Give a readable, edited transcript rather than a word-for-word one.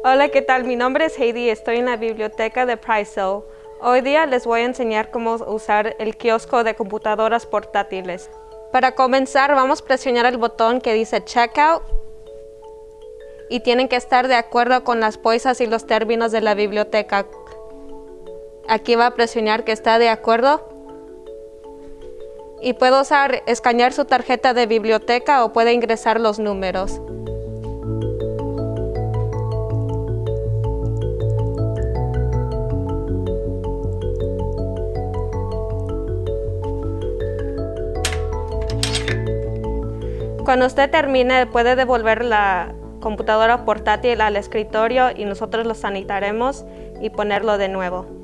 Hola, ¿qué tal? Mi nombre es Heidi y estoy en la biblioteca de Priceville. Hoy día les voy a enseñar cómo usar el kiosco de computadoras portátiles. Para comenzar, vamos a presionar el botón que dice Checkout y tienen que estar de acuerdo con las políticas y los términos de la biblioteca. Aquí va a presionar que está de acuerdo. Y puede escanear su tarjeta de biblioteca o puede ingresar los números. Cuando usted termine, puede devolver la computadora portátil al escritorio y nosotros lo sanitaremos y ponerlo de nuevo.